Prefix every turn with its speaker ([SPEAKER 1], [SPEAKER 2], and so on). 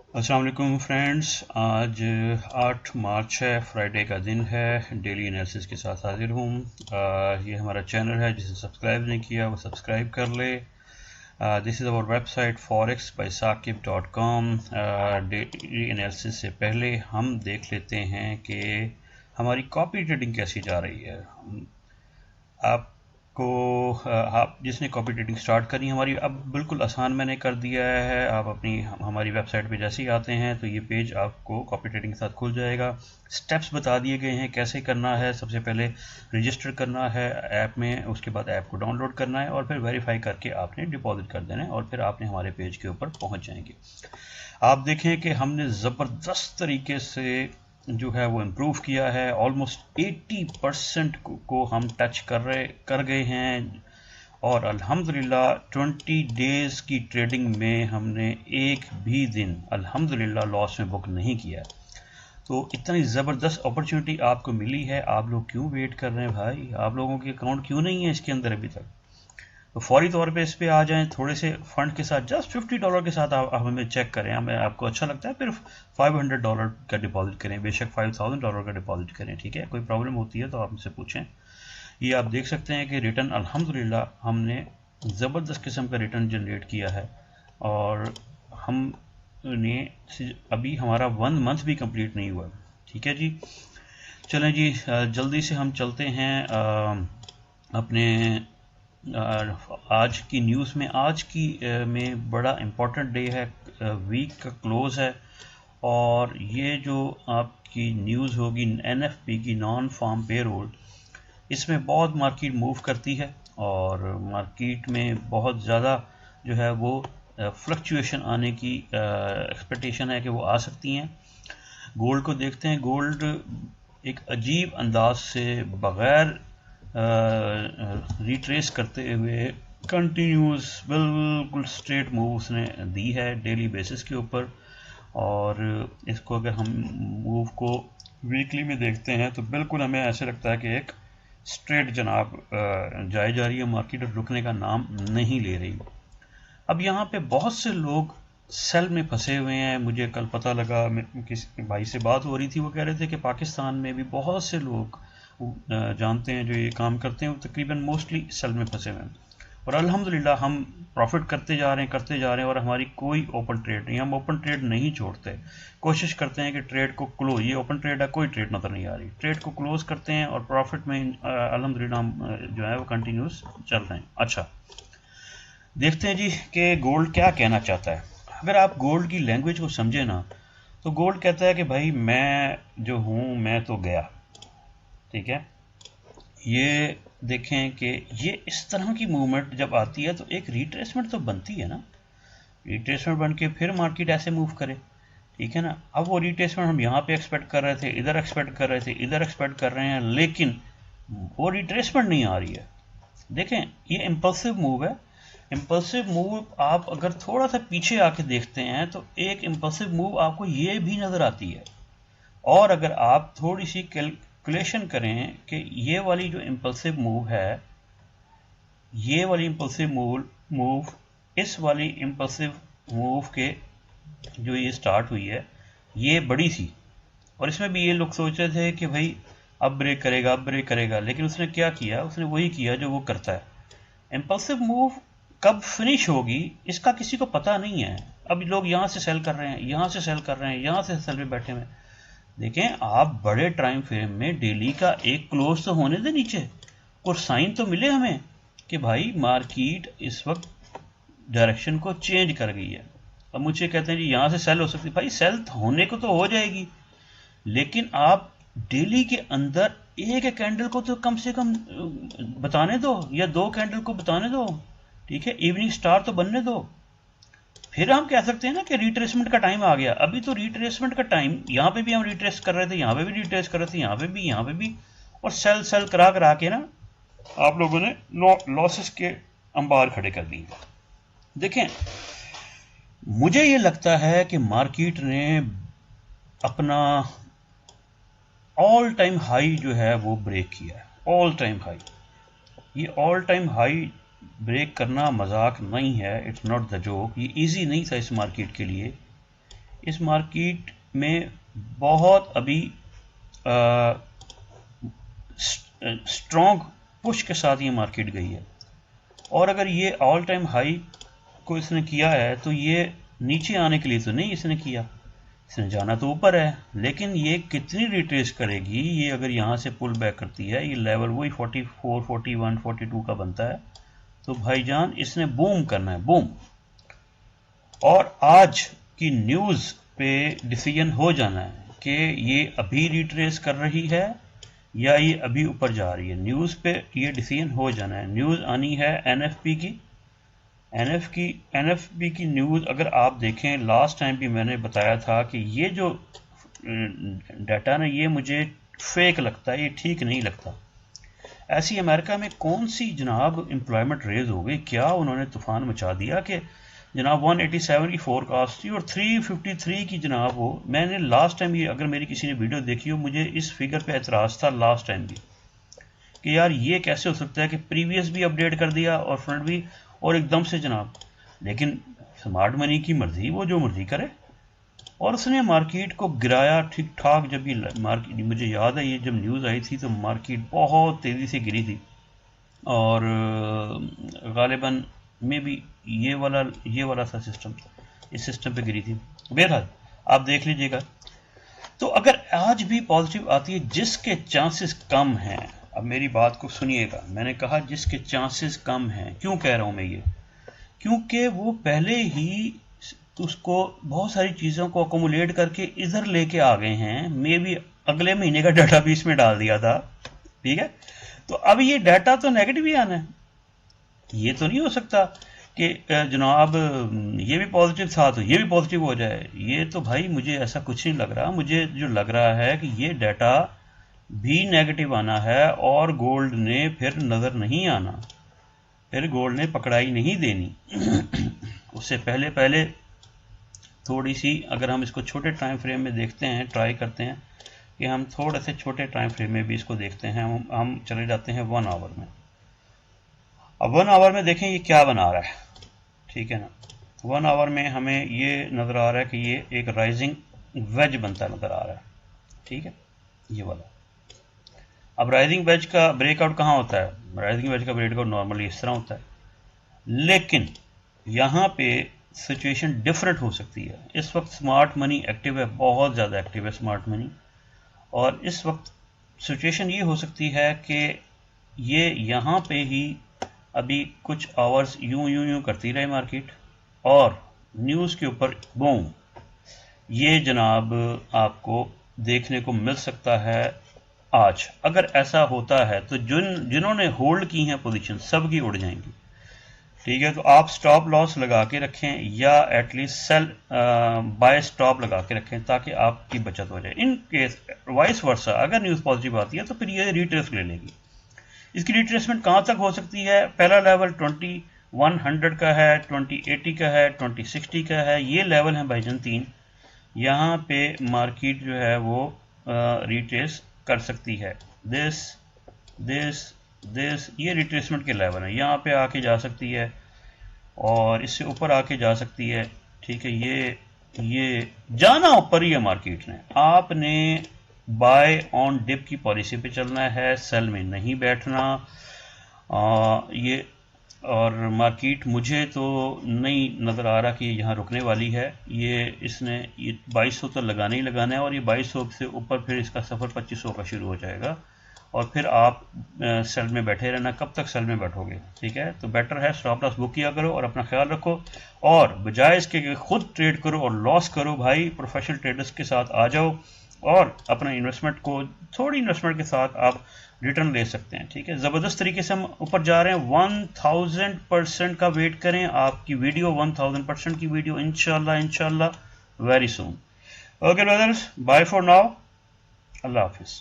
[SPEAKER 1] अस्सलाम वालेकुम फ्रेंड्स। आज 8 मार्च है, फ्राइडे का दिन है। डेली एनालिसिस के साथ हाजिर हूँ। ये हमारा चैनल है, जिसे सब्सक्राइब नहीं किया वो सब्सक्राइब कर ले। This is our website forex.sakib.com। Daily analysis से पहले हम देख लेते हैं कि हमारी कॉपी ट्रेडिंग कैसी जा रही है। आपको आप जिसने कॉपी ट्रेडिंग स्टार्ट करी हमारी, अब बिल्कुल आसान मैंने कर दिया है। आप अपनी हमारी वेबसाइट पे जैसे ही आते हैं तो ये पेज आपको कॉपी ट्रेडिंग के साथ खुल जाएगा। स्टेप्स बता दिए गए हैं कैसे करना है। सबसे पहले रजिस्टर करना है ऐप में, उसके बाद ऐप को डाउनलोड करना है और फिर वेरीफाई करके आपने डिपॉजिट कर देना है और फिर आपने हमारे पेज के ऊपर पहुंच जाएंगे। आप देखें कि हमने ज़बरदस्त तरीके से जो है वो इम्प्रूव किया है। ऑलमोस्ट 80% को हम टच कर गए हैं और अल्हम्दुलिल्लाह 20 डेज़ की ट्रेडिंग में हमने एक भी दिन अल्हम्दुलिल्लाह लॉस में बुक नहीं किया। तो इतनी ज़बरदस्त अपॉर्चुनिटी आपको मिली है, आप लोग क्यों वेट कर रहे हैं भाई? आप लोगों के अकाउंट क्यों नहीं है इसके अंदर अभी तक? तो फौरी तौर पे इस पे आ जाएं। थोड़े से फंड के साथ, जस्ट $50 के साथ आप हमें चेक करें। हमें आपको अच्छा लगता है फिर $500 का डिपॉजिट करें, बेशक $5000 का डिपॉजिट करें, ठीक है। कोई प्रॉब्लम होती है तो आप मुझसे पूछें। ये आप देख सकते हैं कि रिटर्न अल्हम्दुलिल्लाह हमने ज़बरदस्त किस्म का रिटर्न जनरेट किया है और हमने अभी हमारा 1 मंथ भी कंप्लीट नहीं हुआ, ठीक है जी। चलें जी, जल्दी से हम चलते हैं अपने आज की न्यूज़ में। आज की में बड़ा इम्पोर्टेंट डे है, वीक का क्लोज़ है और ये जो आपकी न्यूज़ होगी एनएफपी की, नॉन फार्म पेरोल, इसमें बहुत मार्केट मूव करती है और मार्केट में बहुत ज़्यादा जो है वो फ्लक्चुएशन आने की एक्सपेक्टेशन है कि वो आ सकती हैं। गोल्ड को देखते हैं। गोल्ड एक अजीब अंदाज से बग़ैर रिट्रेस करते हुए कंटिन्यूस बिल्कुल स्ट्रेट मूव उसने दी है डेली बेसिस के ऊपर। और इसको अगर हम मूव को वीकली में देखते हैं तो बिल्कुल हमें ऐसे लगता है कि एक स्ट्रेट जनाब जाए जा रही है मार्केट और रुकने का नाम नहीं ले रही। अब यहाँ पे बहुत से लोग सेल में फंसे हुए हैं। मुझे कल पता लगा, किसी भाई से बात हो रही थी, वो कह रहे थे कि पाकिस्तान में भी बहुत से लोग जानते हैं जो ये काम करते हैं, वो तकरीबन मोस्टली सेल में फंसे हुए हैं। और अल्हम्दुलिल्लाह हम प्रॉफिट करते जा रहे हैं और हमारी कोई ओपन ट्रेड नहीं, हम ओपन ट्रेड नहीं छोड़ते। कोशिश करते हैं कि ट्रेड को क्लोज, ये ओपन ट्रेड है, कोई ट्रेड नज़र नहीं आ रही, ट्रेड को क्लोज करते हैं और प्रॉफिट में अल्हम्दुलिल्लाह हम जो है वो कंटिन्यूस चल रहे हैं। अच्छा, देखते हैं जी कि गोल्ड क्या कहना चाहता है। अगर आप गोल्ड की लैंग्वेज को समझे ना, तो गोल्ड कहता है कि भाई मैं जो हूँ मैं तो गया, ठीक है। ये देखें कि ये इस तरह की मूवमेंट जब आती है तो एक रिट्रेसमेंट तो बनती है ना, रिट्रेसमेंट बन के फिर मार्केट ऐसे मूव करे, ठीक है ना। अब वो रिट्रेसमेंट हम यहाँ पे एक्सपेक्ट कर रहे थे, इधर एक्सपेक्ट कर रहे थे, इधर एक्सपेक्ट कर रहे हैं, लेकिन वो रिट्रेसमेंट नहीं आ रही है। देखें, ये इम्पल्सिव मूव है। इम्पल्सिव मूव आप अगर थोड़ा सा पीछे आके देखते हैं तो एक इम्पल्सिव मूव आपको ये भी नज़र आती है। और अगर आप थोड़ी सी कैलकुलेशन करें कि ये वाली जो इम्पल्सिव मूव है, ये वाली इम्पल्सिव मूव इस वाली इम्पल्सिव मूव के जो ये स्टार्ट हुई है, ये बड़ी थी और इसमें भी ये लोग सोच रहे थे कि भाई अब ब्रेक करेगा, अब ब्रेक करेगा, लेकिन उसने क्या किया? उसने वही किया जो वो करता है। इम्पल्सिव मूव कब फिनिश होगी इसका किसी को पता नहीं है। अब लोग यहाँ से सेल कर रहे हैं, यहाँ से सेल कर रहे हैं, यहाँ से सेल में बैठे हुए। देखें, आप बड़े टाइम फ्रेम में डेली का एक क्लोज तो होने दे नीचे, और साइन तो मिले हमें कि भाई मार्केट इस वक्त डायरेक्शन को चेंज कर गई है। अब मुझे कहते हैं जी यहाँ से सेल हो सकती है। भाई सेल होने को तो हो जाएगी, लेकिन आप डेली के अंदर एक कैंडल को तो कम से कम बताने दो, या 2 कैंडल को बताने दो, ठीक है। इवनिंग स्टार तो बनने दो, फिर हम कह सकते हैं ना कि रिट्रेसमेंट का टाइम आ गया। अभी तो रिट्रेसमेंट का टाइम, यहाँ पे भी हम रिट्रेस कर रहे थे, यहाँ पे भी रिट्रेस कर रहे थे, यहाँ पे भी, यहाँ पे भी, और सेल सेल करा करा के ना आप लोगों ने लॉसेस के अंबार खड़े कर दिए। देखें, मुझे ये लगता है कि मार्केट ने अपना ऑल टाइम हाई जो है वो ब्रेक किया है। ऑल टाइम हाई, ये ऑल टाइम हाई ब्रेक करना मजाक नहीं है, इट्स नॉट द जोक। ये इजी नहीं था इस मार्केट के लिए, اس مارکیٹ میں بہت ابھی اسٹرانگ پش کے ساتھ یہ مارکیٹ گئی ہے، اور اگر یہ آل ٹائم ہائی کو اس نے کیا ہے تو یہ نیچے آنے کے لیے تو نہیں اس نے کیا، اس نے جانا تو اوپر ہے، لیکن یہ کتنی ریٹریس کرے گی؟ یہ اگر یہاں سے پل بیک کرتی ہے، یہ لیول وہی 44 41 42 کا بنتا ہے، تو بھائی جان اس نے بوم کرنا ہے، بوم. اور آج کی نیوز پہ ڈیسیژن ہو جانا ہے کہ یہ ابھی ریٹریس کر رہی ہے یا یہ ابھی اوپر جا رہی ہے. نیوز پہ یہ ڈیسیژن ہو جانا ہے. نیوز آنی ہے این ایف پی کی، این ایف پی کی نیوز. اگر آپ دیکھیں لاسٹ ٹائم بھی میں نے بتایا تھا کہ یہ جو ڈیٹا نا یہ مجھے فیک لگتا ہے، یہ ٹھیک نہیں لگتا. ایسی امریکہ میں کون سی جناب امپلائمنٹ ریز ہو گئی، کیا انہوں نے طوفان مچا دیا کہ جناب 187 کی فور کاسٹ تھی اور 353 کی جناب ہو. میں نے لاسٹ ٹائم یہ، اگر میری کسی نے ویڈیو دیکھی ہو، مجھے اس فگر پہ اعتراض تھا لاسٹ ٹائم بھی کہ یار یہ کیسے ہو سکتا ہے کہ پریویس بھی اپڈیٹ کر دیا اور فرنٹ بھی، اور ایک دم سے جناب. لیکن سمارٹ منی کی مرضی، وہ جو مرضی کرے، اور اس نے مارکیٹ کو گرایا ٹھیک ٹھاک. جب یہ مارکیٹ، مجھے یاد ہے یہ جب نیوز آئی تھی تو مارکیٹ بہت تیزی سے گری تھی، اور غالباً میں بھی یہ والا تھا سسٹم، اس سسٹم پہ گری تھی. بہرحال آپ دیکھ لیجئے گا. تو اگر آج بھی پازیٹیو آتی ہے، جس کے چانسز کم ہیں، اب میری بات کو سنیے گا، میں نے کہا جس کے چانسز کم ہیں. کیوں کہہ رہا ہوں میں یہ؟ کیونکہ وہ پہلے ہی اس کو بہت ساری چیزوں کو اکومولیٹ کر کے ادھر لے کے آ گئے ہیں. میں بھی اگلے مہینے کا ڈیٹا بھی اس میں ڈال دیا تھا، ٹھیک ہے. تو اب یہ ڈیٹا تو نیگیٹو ہی آنا ہے. یہ تو نہیں ہو سکتا کہ جناب یہ بھی پازیٹیو تھا تو یہ بھی پازیٹیو ہو جائے. یہ تو بھائی مجھے ایسا کچھ نہیں لگ رہا. مجھے جو لگ رہا ہے کہ یہ ڈیٹا بھی نیگیٹو آنا ہے، اور گولڈ نے پھر نظر نہیں آنا، پھر گولڈ نے پکڑائی نہیں دینی. اس سے پہلے تھوڑی سی اگر ہم اس کو چھوٹے ٹائم فریم میں دیکھتے ہیں، ٹرائی کرتے ہیں کہ ہم تھوڑے سے چھوٹے ٹائم فریم میں بھی اس کو دیکھتے ہیں. ہم چلے جاتے ہیں 1 آور میں. اب 1 آور میں دیکھیں یہ کیا بنا رہا ہے، ٹھیک ہے نا. 1 آور میں ہمیں یہ نظر آ رہا ہے کہ یہ ایک رائزنگ ویج بنتا نظر آ رہا ہے، ٹھیک ہے، یہ والا. اب رائزنگ ویج کا بریک آؤٹ کہاں ہوتا ہے؟ رائزنگ ویج کا بریک آؤٹ نارملی اس طرح ہوتا ہے، لیکن یہاں پہ سچویشن ڈفرینٹ ہو سکتی ہے. اس وقت سمارٹ منی ایکٹیو ہے، بہت زیادہ ایکٹیو ہے سمارٹ منی، اور اس وقت سچویشن یہ ہو سکتی ہے کہ یہ یہاں پہ ہی ابھی کچھ آورز یوں کرتی رہے مارکیٹ، اور نیوز کے اوپر بوم، یہ جناب آپ کو دیکھنے کو مل سکتا ہے آج. اگر ایسا ہوتا ہے تو جنہوں نے ہولڈ کی ہیں پوزیشن سب کی اڑ جائیں گی، ٹھیک ہے. تو آپ سٹاپ لاس لگا کے رکھیں، یا at least sell buy stop لگا کے رکھیں تاکہ آپ کی بچت ہو جائے. ان کیس وائس ورسا اگر نیوز پازیٹیو آتی ہے تو پھر یہ ریٹریس لے لے گی. اس کی ریٹریسمنٹ کہاں تک ہو سکتی ہے؟ پہلا لیول 2100 کا ہے، 2080 کا ہے، 2060 کا ہے. یہ لیول ہیں بھائی جان 3. یہاں پہ مارکیٹ جو ہے وہ ریٹریس کر سکتی ہے. دس یہ ریٹریسمنٹ کے لیول ہیں. یہاں پہ آ کے جا سکتی ہے اور اس سے اوپر آ کے جا سکتی ہے، ٹھیک ہے. یہ جانا اوپر ہی ہے مارکیٹ نے. آپ نے بائی آن ڈپ کی پالیسی پہ چلنا ہے، سیل میں نہیں بیٹھنا. یہ اور مارکیٹ مجھے تو نہیں نظر آ رہا کہ یہاں رکنے والی ہے. اس نے 2200 تو لگانا ہی لگانا ہے، اور یہ 2200 سے اوپر پھر اس کا سفر 2500 کا شروع ہو جائے گا، اور پھر آپ سیل میں بیٹھے رہنا. کب تک سیل میں بیٹھو گے؟ ٹھیک ہے. تو بیٹر ہے اسٹاپ لاس بک کیا کرو اور اپنا خیال رکھو، اور بجائے اس کے کہ خود ٹریڈ کرو اور لاس کرو، بھائی پروفیشنل ٹریڈرز کے ساتھ آ جاؤ اور اپنا انویسٹمنٹ کو تھوڑی انویسٹمنٹ کے ساتھ آپ ریٹرن لے سکتے ہیں. ٹھیک ہے. زبردست طریقے سے ہم اوپر جا رہے ہیں. 1000% کا ویٹ کریں. آپ کی ویڈیو 1000% کی ویڈیو انشاءاللہ very soon. Okay brothers, bye for now. اللہ حافظ.